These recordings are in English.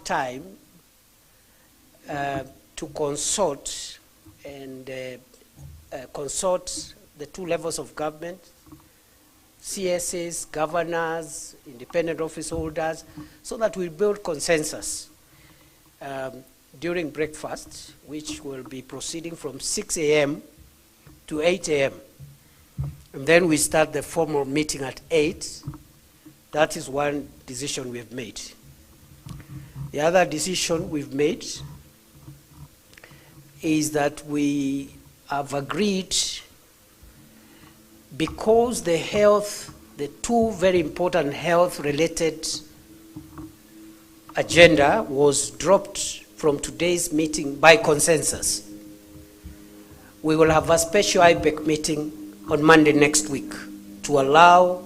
time to consult and consult the two levels of government, CSAs, governors, independent office holders, so that we build consensus during breakfast, which will be proceeding from 6 a.m. to 8 a.m. And then we start the formal meeting at 8. That is one decision we've made. The other decision we've made is that we have agreed, because the two very important health-related agenda was dropped from today's meeting by consensus, we will have a special IBEC meeting on Monday next week to allow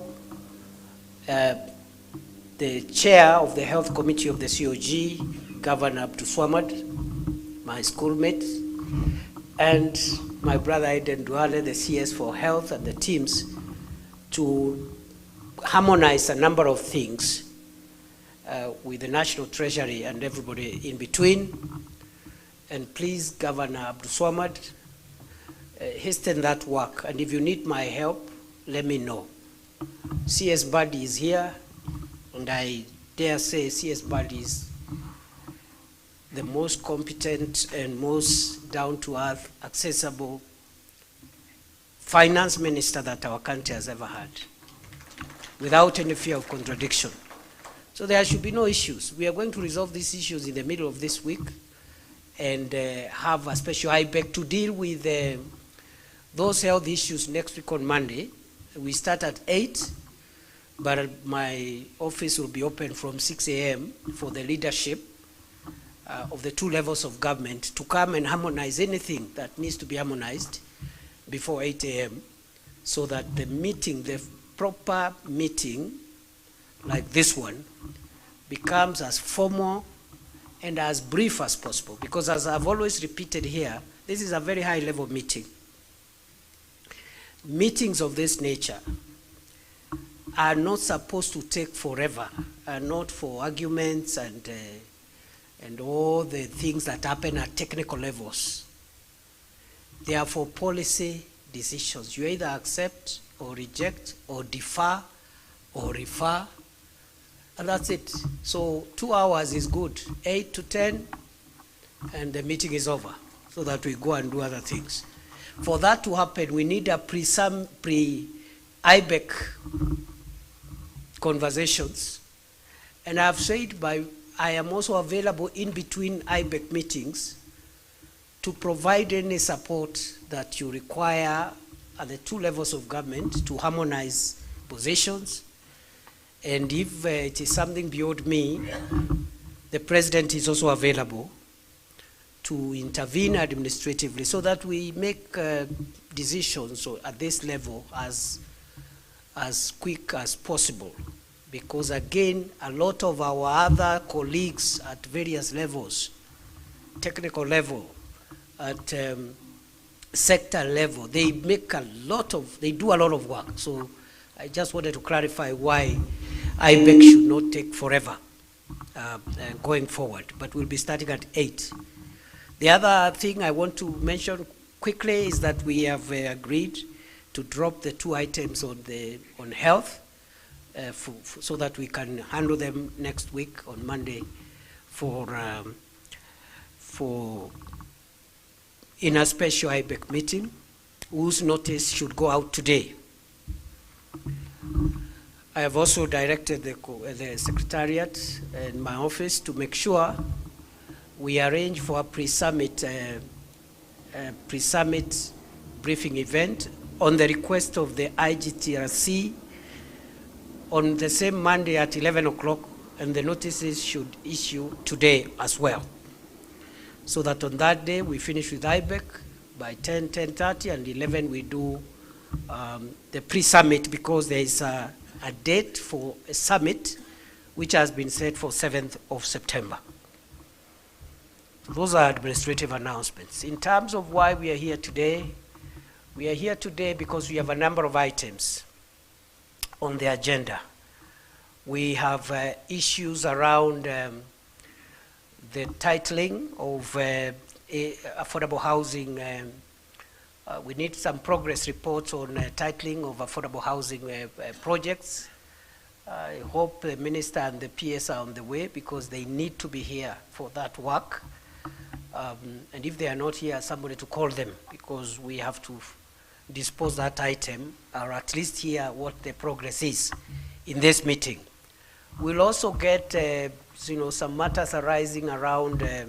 the chair of the health committee of the COG, Governor Abdul Swamad, my schoolmate, and my brother Aiden Duale, the CS for health, and the teams to harmonize a number of things with the National Treasury and everybody in between. And please, Governor Abdul Swamad, hasten that work. And if you need my help, let me know. CS Buddy is here, and I dare say CS Buddy is the most competent and most down-to-earth, accessible finance minister that our country has ever had, without any fear of contradiction. So there should be no issues. We are going to resolve these issues in the middle of this week and have a special IBEC to deal with those health issues next week on Monday. We start at 8, but my office will be open from 6 a.m. for the leadership of the two levels of government to come and harmonize anything that needs to be harmonized before 8 a.m. so that the meeting, the proper meeting like this one, becomes as formal and as brief as possible. Because as I've always repeated here, this is a very high level meeting. Meetings of this nature are not supposed to take forever, are not for arguments and all the things that happen at technical levels. They are for policy decisions. You either accept or reject or defer or refer, and that's it. So 2 hours is good, 8 to 10, and the meeting is over, so that we go and do other things. For that to happen, we need a pre-IBEC conversations. And I've said I am also available in between IBEC meetings to provide any support that you require at the two levels of government to harmonize positions. And if it is something beyond me, the President is also available to intervene administratively so that we make decisions at this level as quick as possible. Because again, a lot of our other colleagues at various levels, technical level, at sector level, they do a lot of work. So I just wanted to clarify why IBEC should not take forever going forward, but we'll be starting at 8. The other thing I want to mention quickly is that we have agreed to drop the 2 items on health, so that we can handle them next week on Monday in a special IBEC meeting, whose notice should go out today. I have also directed the Secretariat and my office to make sure we arrange for a pre-summit briefing event on the request of the IGTRC on the same Monday at 11 o'clock, and the notices should issue today as well. So that on that day we finish with IBEC by 10:30, and 11 we do the pre-summit, because there is a date for a summit which has been set for 7th of September. So those are administrative announcements. In terms of why we are here today because we have a number of items on the agenda. We have issues around the titling of affordable housing. We need some progress reports on titling of affordable housing projects. I hope the minister and the PS are on the way, because they need to be here for that work. And if they are not here, somebody to call them, because we have to dispose that item, or at least hear what the progress is in this meeting. We'll also get some matters arising around the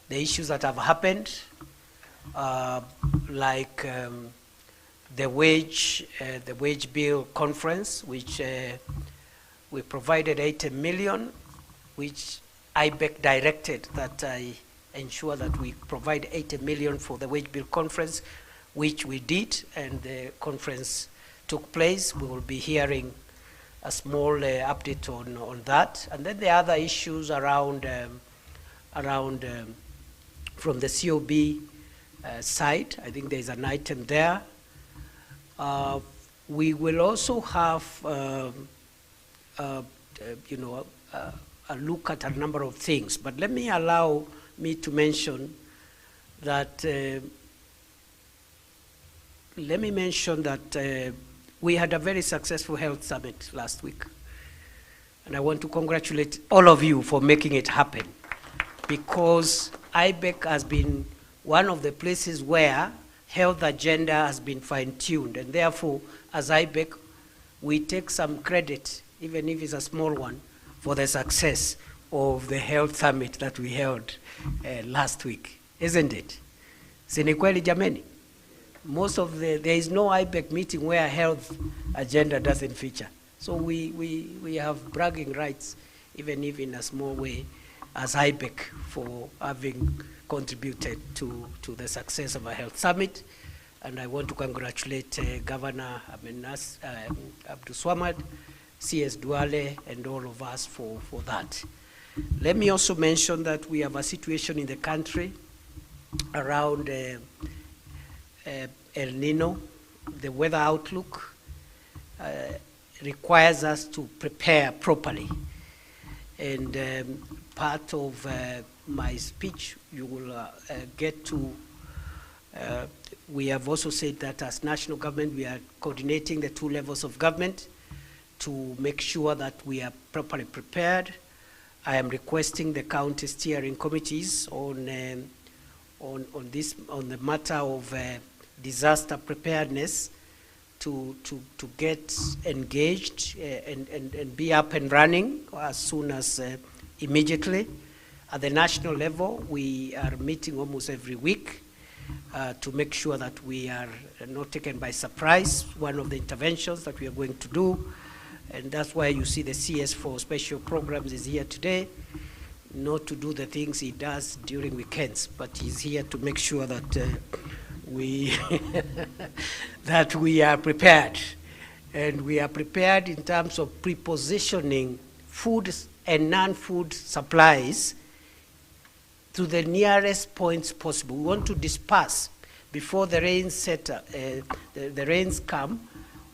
issues that have happened, like the wage bill conference, which we provided 80 million, which IBEC directed that I ensure that we provide 80 million for the wage bill conference, which we did, and the conference took place. We will be hearing a small update on that. And then the other issues around from the COB side, I think there's an item there. We will also have a look at a number of things, but allow me to mention that we had a very successful health summit last week, and I want to congratulate all of you for making it happen, because IBEC has been one of the places where health agenda has been fine-tuned, and therefore, as IBEC, we take some credit, even if it's a small one, for the success of the health summit that we held last week, isn't it? Si ni kweli jameni? There is no IBEC meeting where health agenda doesn't feature. So we have bragging rights, even if in a small way, as IBEC, for having contributed to the success of a health summit. And I want to congratulate Governor Abdul Swamad, CS Duale, and all of us for that. Let me also mention that we have a situation in the country around El Nino. The weather outlook requires us to prepare properly. And part of my speech, you will get to, we have also said that as national government, we are coordinating the two levels of government to make sure that we are properly prepared. I am requesting the county steering committees on the matter of disaster preparedness to get engaged and be up and running as soon as immediately. At the national level, we are meeting almost every week to make sure that we are not taken by surprise. One of the interventions that we are going to do, and that's why you see the CS for special programs is here today, not to do the things he does during weekends, but he's here to make sure that we that we are prepared. And we are prepared in terms of prepositioning food and non-food supplies to the nearest points possible. We want to disperse before the rains the rains come.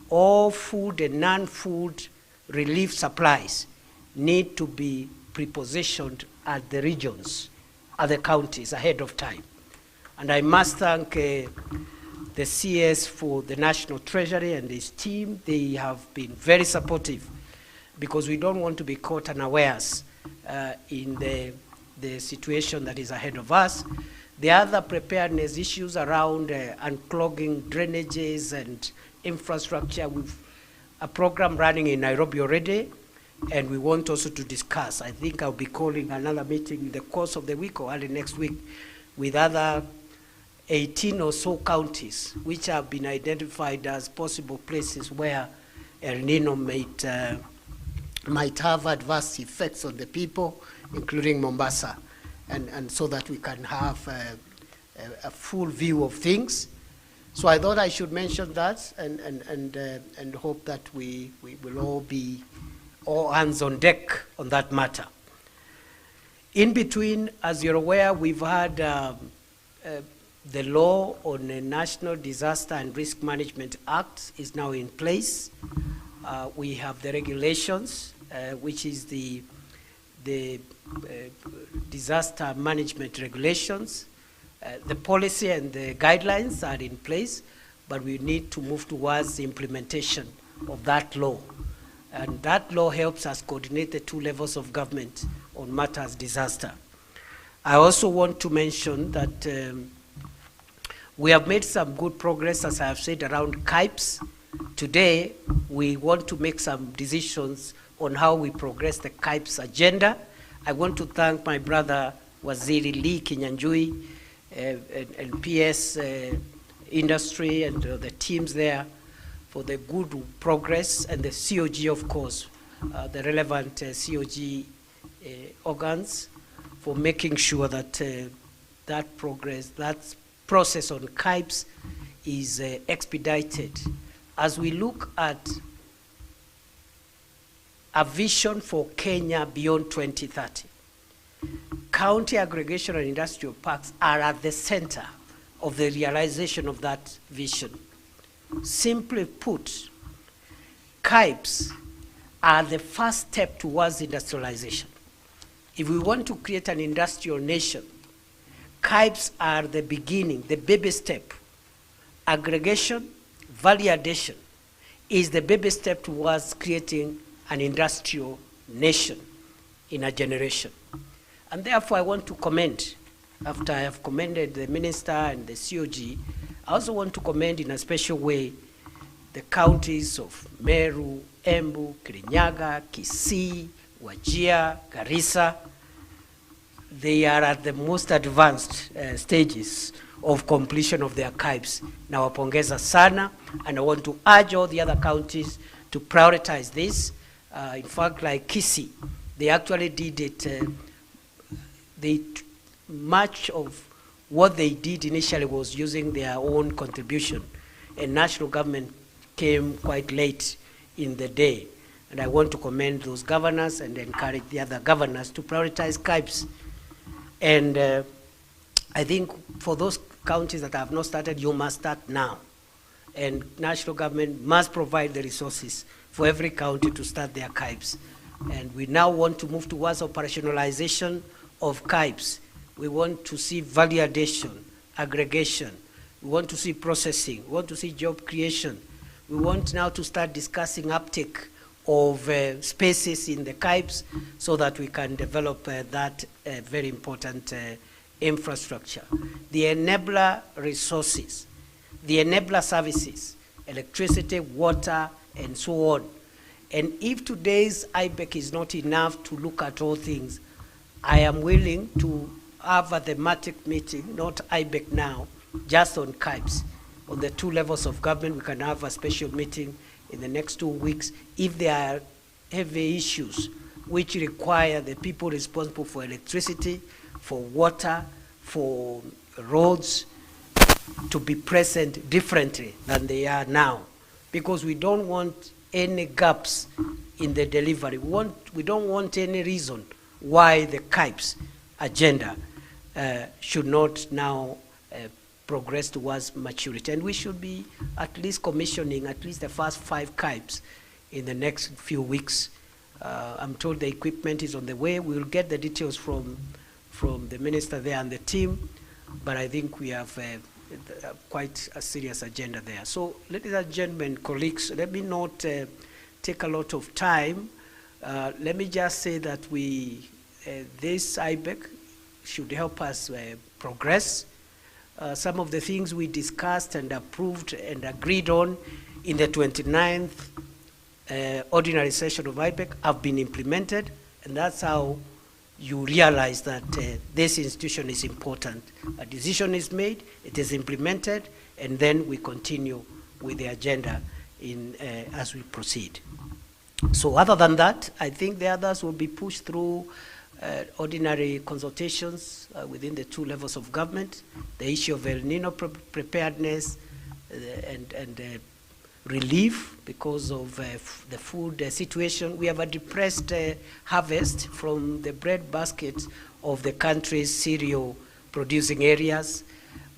All food and non-food relief supplies need to be prepositioned at the regions, at the counties ahead of time. And I must thank the CS for the National Treasury and his team. They have been very supportive, because we don't want to be caught unawares in the situation that is ahead of us. The other preparedness issues around unclogging drainages and infrastructure, we've a program running in Nairobi already, and we want also to discuss. I think I'll be calling another meeting in the course of the week or early next week with other 18 or so counties which have been identified as possible places where El Nino might have adverse effects on the people, including Mombasa, and so that we can have a full view of things. So I thought I should mention that, and hope that we will all be all hands on deck on that matter. In between, as you're aware, we've had the law on the National Disaster and Risk Management Act is now in place. We have the regulations, which is the the disaster management regulations. The policy and the guidelines are in place, but we need to move towards the implementation of that law. And that law helps us coordinate the two levels of government on matters disaster. I also want to mention that we have made some good progress, as I have said, around KIBES. Today, we want to make some decisions on how we progress the KIBES agenda. I want to thank my brother, Waziri Lee Kinyanjui, and PS industry and the teams there for the good progress, and the COG, of course, the relevant COG organs, for making sure that that progress, that process on KIBES is expedited. As we look at a vision for Kenya beyond 2030, county aggregation and industrial parks are at the center of the realization of that vision. Simply put, KIBES are the first step towards industrialization. If we want to create an industrial nation, KIBES are the beginning, the baby step. Aggregation, value addition is the baby step towards creating an industrial nation in a generation. And therefore, I want to commend, after I have commended the minister and the COG, I also want to commend in a special way the counties of Meru, Embu, Kirinyaga, Kisii, Wajir, Garissa. They are at the most advanced stages of completion of their KIBES. Nawapongeza sana, and I want to urge all the other counties to prioritize this. In fact, like Kisii, they actually did it. Much of what they did initially was using their own contribution, and national government came quite late in the day. And I want to commend those governors and encourage the other governors to prioritize KIBES. And I think for those counties that have not started, you must start now. And national government must provide the resources for every county to start their KIBES. And we now want to move towards operationalization of KIBES. We want to see value addition, aggregation. We want to see processing. We want to see job creation. We want now to start discussing uptake of spaces in the KIBES so that we can develop that very important infrastructure. The enabler resources, the enabler services, electricity, water, and so on. And if today's IBEC is not enough to look at all things, I am willing to have a thematic meeting, not IBEC now, just on KIBES. On the two levels of government, we can have a special meeting in the next 2 weeks if there are heavy issues which require the people responsible for electricity, for water, for roads, to be present differently than they are now. Because we don't want any gaps in the delivery. We don't want any reason why the KIBES agenda should not now progress towards maturity. And we should be at least commissioning at least the first 5 KIBES in the next few weeks. I'm told the equipment is on the way. We'll get the details from the minister there and the team, but I think we have quite a serious agenda there. So, ladies and gentlemen, colleagues, let me not take a lot of time. Let me just say that this IBEC should help us progress. Some of the things we discussed and approved and agreed on in the 29th ordinary session of IBEC have been implemented, and that's how you realize that this institution is important. A decision is made, it is implemented, and then we continue with the agenda as we proceed. So other than that, I think the others will be pushed through ordinary consultations within the two levels of government. The issue of El Nino preparedness and relief because of the food situation. We have a depressed harvest from the bread basket of the country's cereal producing areas.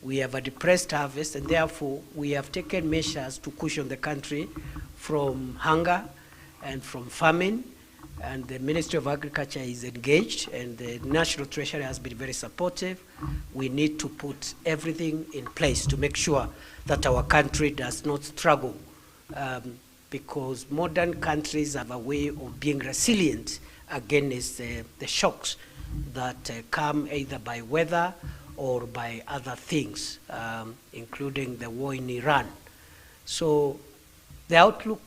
We have a depressed harvest, and therefore we have taken measures to cushion the country from hunger and from famine. and the Ministry of Agriculture is engaged, and the National Treasury has been very supportive. We need to put everything in place to make sure that our country does not struggle, because modern countries have a way of being resilient against the shocks that come either by weather or by other things, including the war in Iran. So the outlook,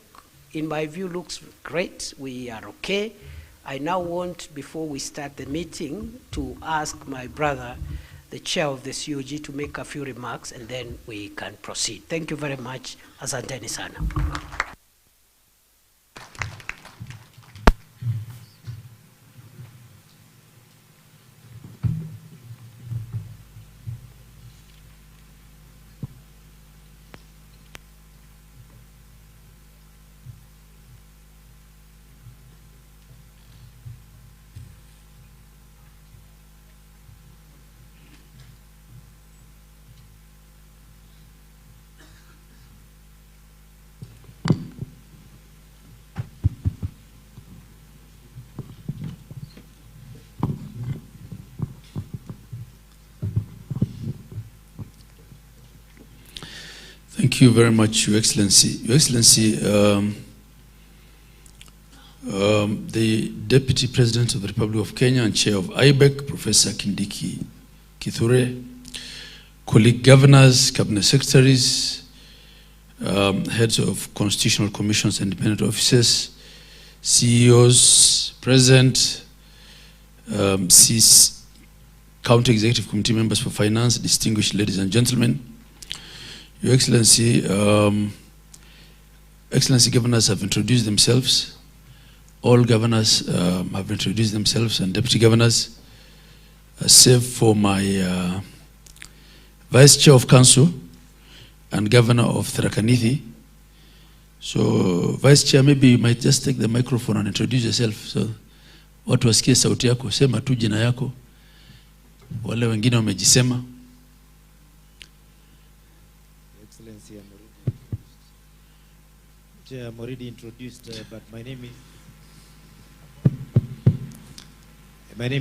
in my view, looks great. We are okay. I now want, before we start the meeting, to ask my brother, the chair of the COG, to make a few remarks, and then we can proceed. Thank you very much. Asanteni sana. Thank you very much, Your Excellency. Your Excellency, the Deputy President of the Republic of Kenya and Chair of IBEC, Professor Kindiki Kithure, colleague governors, cabinet secretaries, heads of constitutional commissions and independent offices, CEOs present, County Executive Committee members for finance, distinguished ladies and gentlemen. Your Excellency, Excellency governors have introduced themselves. All governors have introduced themselves, and deputy governors, save for my Vice Chair of Council and Governor of Tharaka Nithi. So, Vice Chair, maybe you might just take the microphone and introduce yourself. So, watu wasikie sauti yako, sema tu jina yako. Wale wengine wamejisema. Excellency, I'm already introduced, but my name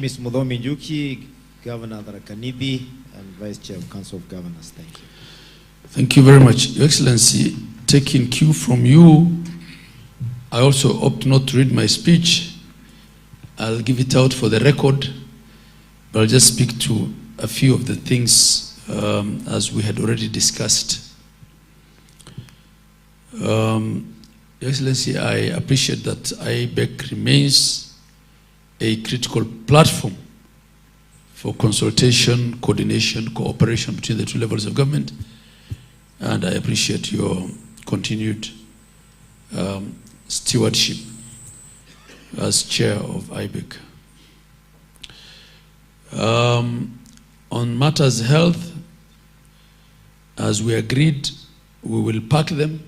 is Mudhomi Njuki, Governor of Tharaka Nithi and Vice Chair of Council of Governors. Thank you. Thank you very much. Your Excellency, taking cue from you, I also opt not to read my speech. I'll give it out for the record, but I'll just speak to a few of the things as we had already discussed. Your Excellency, I appreciate that IBEC remains a critical platform for consultation, coordination, cooperation between the two levels of government, and I appreciate your continued stewardship as chair of IBEC. On matters health, as we agreed, we will pack them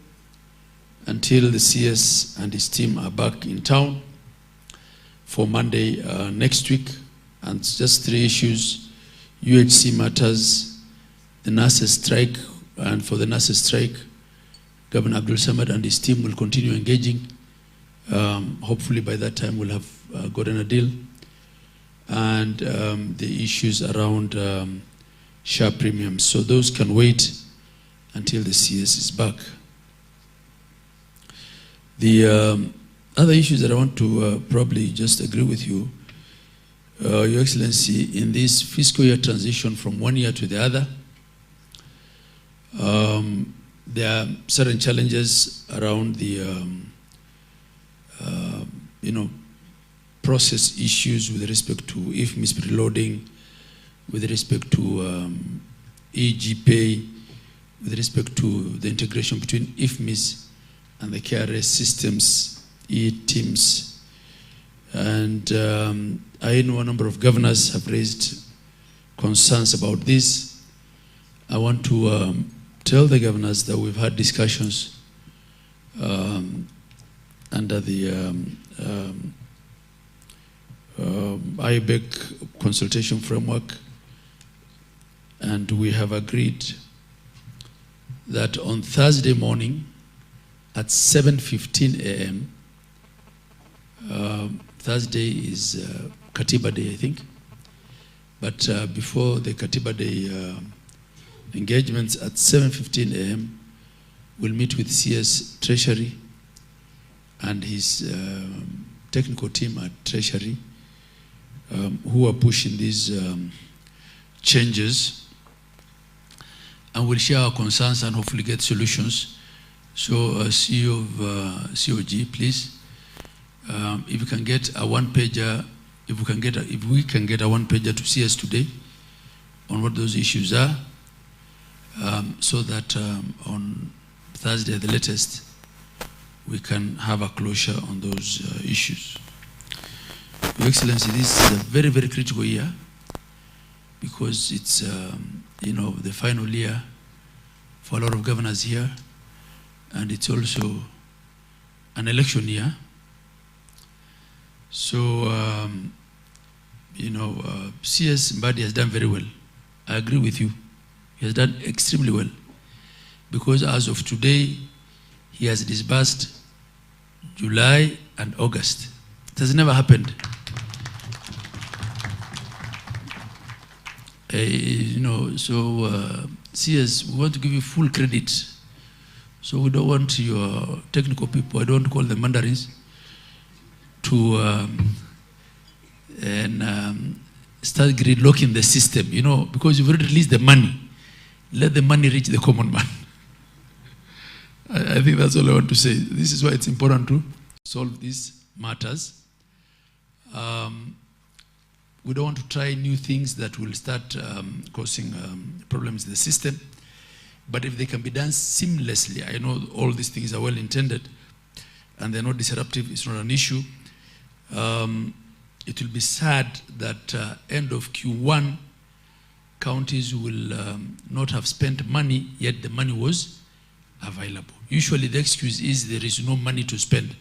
until the CS and his team are back in town for Monday next week. And just 3 issues: UHC matters, the nurses strike, and for the nurses strike, Governor Abdul Samad and his team will continue engaging. Hopefully by that time we'll have gotten a deal. And the issues around share premiums. So those can wait until the CS is back. The other issues that I want to probably just agree with you, Your Excellency, in this fiscal year transition from one year to the other, there are certain challenges around the process issues with respect to IFMIS preloading, with respect to EG-Pay, with respect to the integration between IFMIS and the KRS systems, E-teams. And I know a number of governors have raised concerns about this. I want to tell the governors that we've had discussions under the IBEC consultation framework, and we have agreed that on Thursday morning at 7:15 a.m. Thursday is Katiba Day, I think. But before the Katiba Day engagements at 7:15 a.m., we'll meet with CS Treasury and his technical team at Treasury, who are pushing these changes, and we'll share our concerns and hopefully get solutions. So, CEO of COG, please, if you can get a one-pager, if we can get a one-pager to CS today on what those issues are, so that on Thursday at the latest, we can have a closure on those issues. Your Excellency, this is a very, very critical year because it's, the final year for a lot of governors here, and it's also an election year. So, CS Mbadi has done very well. I agree with you. He has done extremely well because as of today, he has disbursed July and August. It has never happened. CS, we want to give you full credit. So we don't want your technical people, I don't call them mandarins, to start gridlocking the system, because you've already released the money. Let the money reach the common man. I think that's all I want to say. This is why it's important to solve these matters. We don't want to try new things that will start causing problems in the system. But if they can be done seamlessly, I know all these things are well intended and they're not disruptive, it's not an issue. It will be sad that end of Q1, counties will not have spent money, yet the money was available. Usually the excuse is there is no money to spend.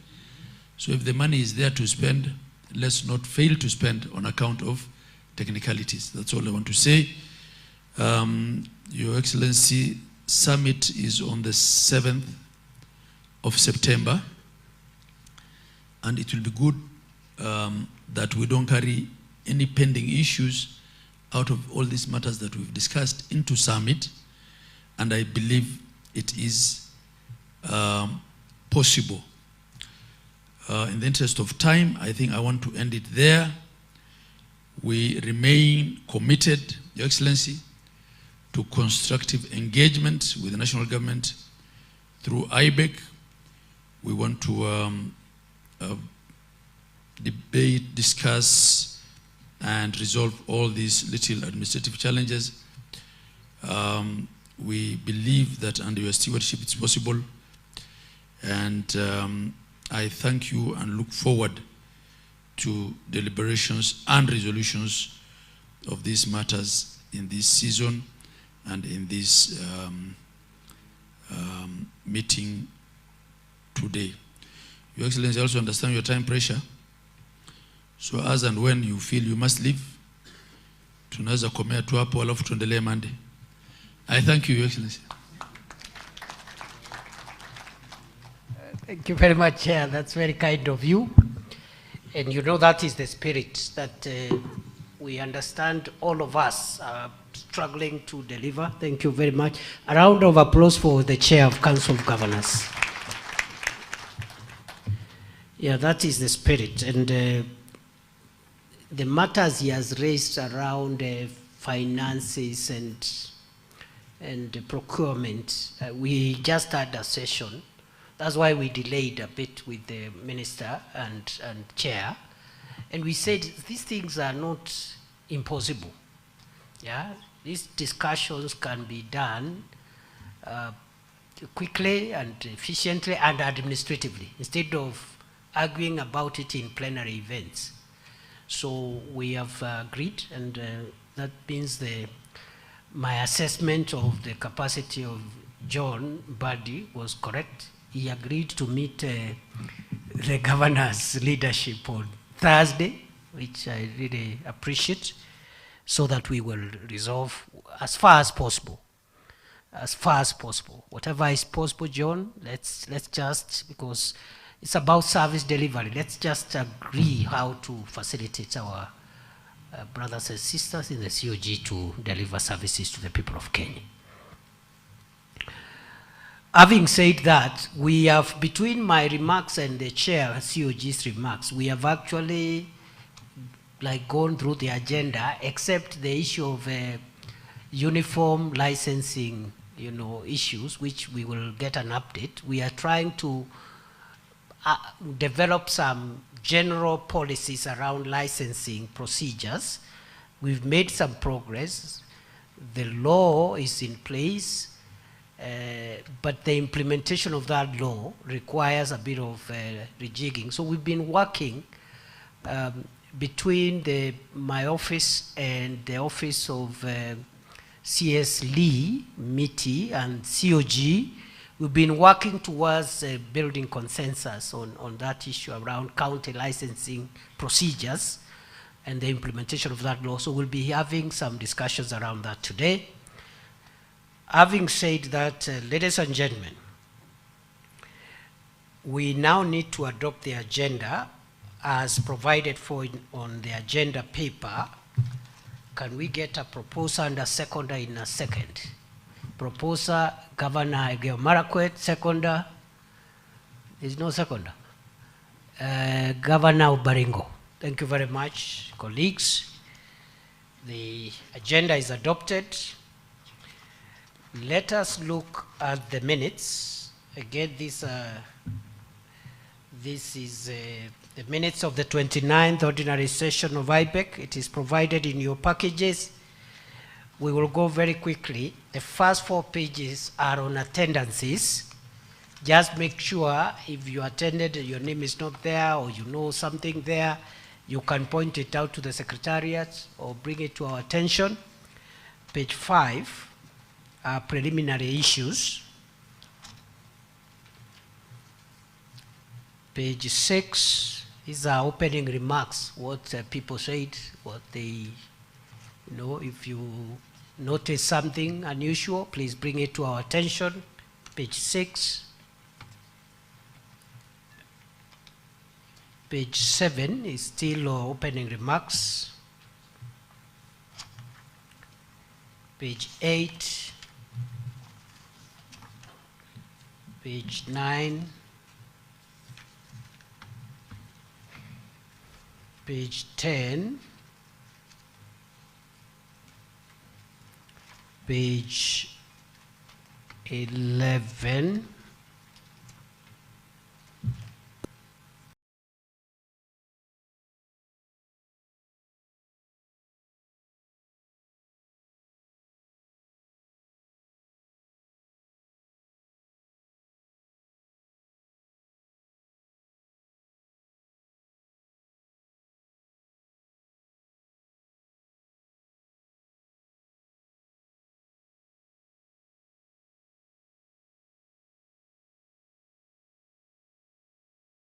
So if the money is there to spend, let's not fail to spend on account of technicalities. That's all I want to say. Your Excellency, summit is on the 7th of September, and it will be good that we don't carry any pending issues out of all these matters that we've discussed into summit, and I believe it is possible. In the interest of time, I think I want to end it there. We remain committed, Your Excellency, to constructive engagement with the national government through IBEC. We want to debate, discuss, and resolve all these little administrative challenges. We believe that under your stewardship it's possible, and I thank you and look forward to deliberations and resolutions of these matters in this season and in this meeting today. Your Excellency, I also understand your time pressure. So as and when you feel you must leave, tunaweza komea tu hapo alafu tuendelee Monday. I thank you, Your Excellency. Thank you very much, Chair. That's very kind of you. And that is the spirit that we understand all of us are struggling to deliver. Thank you very much. A round of applause for the Chair of Council of Governors. Yeah, that is the spirit. And the matters he has raised around finances and procurement, we just had a session. That's why we delayed a bit with the Minister and Chair. And we said these things are not impossible. Yeah, these discussions can be done quickly and efficiently and administratively instead of arguing about it in plenary events. So we have agreed, and that means my assessment of the capacity of John Buddy was correct. He agreed to meet the governor's leadership on Thursday, which I really appreciate, so that we will resolve as far as possible. As far as possible. Whatever is possible, John, let's just, because It's about service delivery. Let's just agree how to facilitate our brothers and sisters in the COG to deliver services to the people of Kenya. Having said that, we have, between my remarks and the chair COG's remarks, we have actually gone through the agenda, except the issue of uniform licensing, issues, which we will get an update. We are trying to develop some general policies around licensing procedures. We've made some progress. The law is in place. But the implementation of that law requires a bit of rejigging. So we've been working between my office and the office of CS Lee, MITI, and COG. We've been working towards building consensus on that issue around county licensing procedures and the implementation of that law. So we'll be having some discussions around that today. Having said that, ladies and gentlemen, we now need to adopt the agenda as provided for on the agenda paper. Can we get a proposer and a seconder in a second? Proposer, Governor Egeo Marakwet. Seconder, there's no seconder. Governor Baringo. Thank you very much, colleagues. The agenda is adopted. Let us look at the minutes. Again, this is the minutes of the 29th ordinary session of IBEC. It is provided in your packages. We will go very quickly. The first 4 pages are on attendances. Just make sure if you attended, your name is not there, or you know something there, you can point it out to the secretariat or bring it to our attention. Page 5. Preliminary issues. Page 6 is our opening remarks, what people said, what they, if you notice something unusual, please bring it to our attention. Page 6. Page 7 is still our opening remarks. Page 8. Page 9, page 10, page 11,